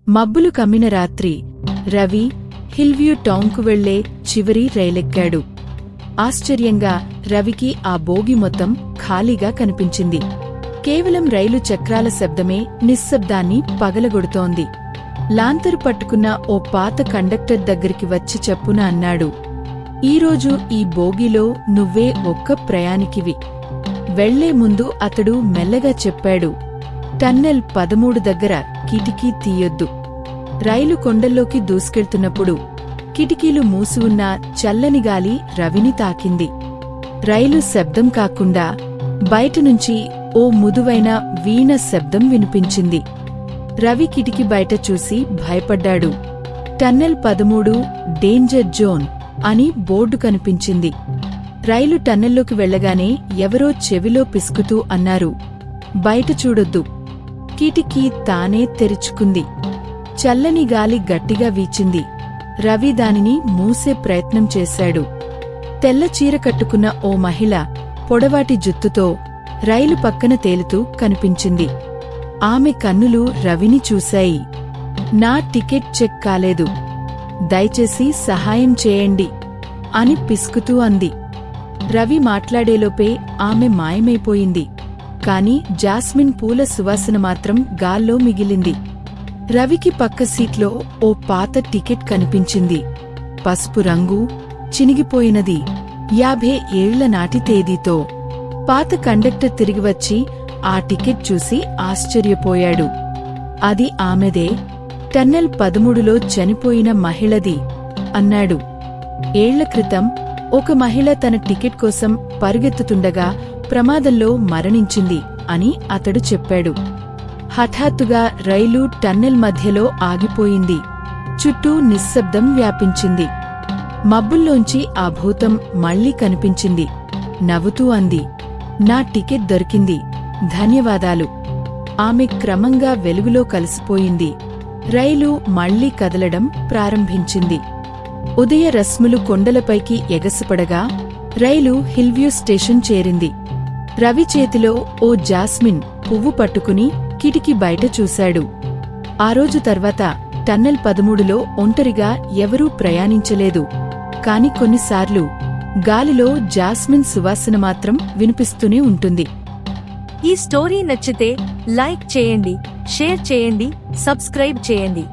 మబ్బులు కమ్మిన రాత్రి రవి హిల్వ్యూ టౌన్కు వెళ్లే చివరి రైలెక్కాడు. ఆశ్చర్యంగా రవికి ఆ బోగి మొత్తం ఖాళీగా కనిపించింది. కేవలం రైలు చక్రాల శబ్దమే నిశ్శబ్దాన్ని పగలగొడుతోంది. లాంతరు పట్టుకున్న ఓ పాత కండక్టర్ దగ్గరికి వచ్చి చెప్పున అన్నాడు, ఈరోజు ఈ బోగిలో నువ్వే ఒక్క ప్రయాణికివి. వెళ్లే ముందు అతడు మెల్లగా చెప్పాడు, టన్నెల్ 13 దగ్గర కిటికీ తీయొద్దు. రైలు కొండల్లోకి దూసుకెళ్తున్నప్పుడు కిటికీలు మూసి ఉన్న చల్లని గాలి రవిని తాకింది. రైలు శబ్దం కాకుండా బయటనుంచి ఓ ముదువైన వీణ శబ్దం వినిపించింది. రవి కిటికీ బయట చూసి భయపడ్డాడు. టన్నెల్ 13 డేంజర్ జోన్ అని బోర్డు కనిపించింది. రైలు టన్నెల్లోకి వెళ్లగానే ఎవరో చెవిలో పిసుకుతూ అన్నారు, బయట చూడొద్దు. కిటికీ తానే తెరుచుకుంది. చల్లని గాలి గట్టిగా వీచింది. రవి దానిని మూసే ప్రయత్నం చేశాడు. తెల్ల చీర కట్టుకున్న ఓ మహిళ పొడవాటి జుత్తుతో రైలు పక్కన తేలుతూ కనిపించింది. ఆమె కన్నులు రవిని చూశాయి. నా టికెట్ చెక్ కాలేదు, దయచేసి సహాయం చేయండి అని పిసుకుతూ అంది. రవి మాట్లాడేలోపే ఆమె మాయమైపోయింది. కాని జాస్మిన్ పూల సువాసన మాత్రం గాల్లో మిగిలింది. రవికి పక్క సీట్లో ఓ పాత టికెట్ కనిపించింది. పసుపు రంగు, చినిగిపోయినది, 50 ఏళ్ల నాటి తేదీతో. పాత కండక్టర్ తిరిగివచ్చి ఆ టికెట్ చూసి ఆశ్చర్యపోయాడు. అది ఆమెదే, టన్నెల్ 13లో చనిపోయిన మహిళది అన్నాడు. ఏళ్ల క్రితం ఒక మహిళ తన టికెట్ కోసం పరుగెత్తుతుండగా ప్రమాదంలో మరణించింది అని అతడు చెప్పాడు. హఠాత్తుగా రైలు టన్నెల్ మధ్యలో ఆగిపోయింది. చుట్టూ నిశ్శబ్దం వ్యాపించింది. మబ్బుల్లోంచి ఆ భూతం మళ్లీ కనిపించింది. నవ్వుతూ అంది, నా టికెట్ దొరికింది, ధన్యవాదాలు. ఆమె క్రమంగా వెలుగులో కలిసిపోయింది. రైలు మళ్లీ కదలడం ప్రారంభించింది. ఉదయ రశ్ములు కొండలపైకి ఎగసిపడగా రైలు హిల్వ్యూ స్టేషన్ చేరింది. రవి చేతిలో ఓ జాస్మిన్ పువ్వు పట్టుకుని కిటికీ బయట చూశాడు. ఆ రోజు తర్వాత టన్నెల్ 13లో ఒంటరిగా ఎవరూ ప్రయాణించలేదు. కాని కొన్నిసార్లు గాలిలో జాస్మిన్ సువాసన మాత్రం వినిపిస్తూనే ఉంటుంది. ఈ స్టోరీ నచ్చితే లైక్ చేయండి, షేర్ చేయండి, సబ్స్క్రైబ్ చేయండి.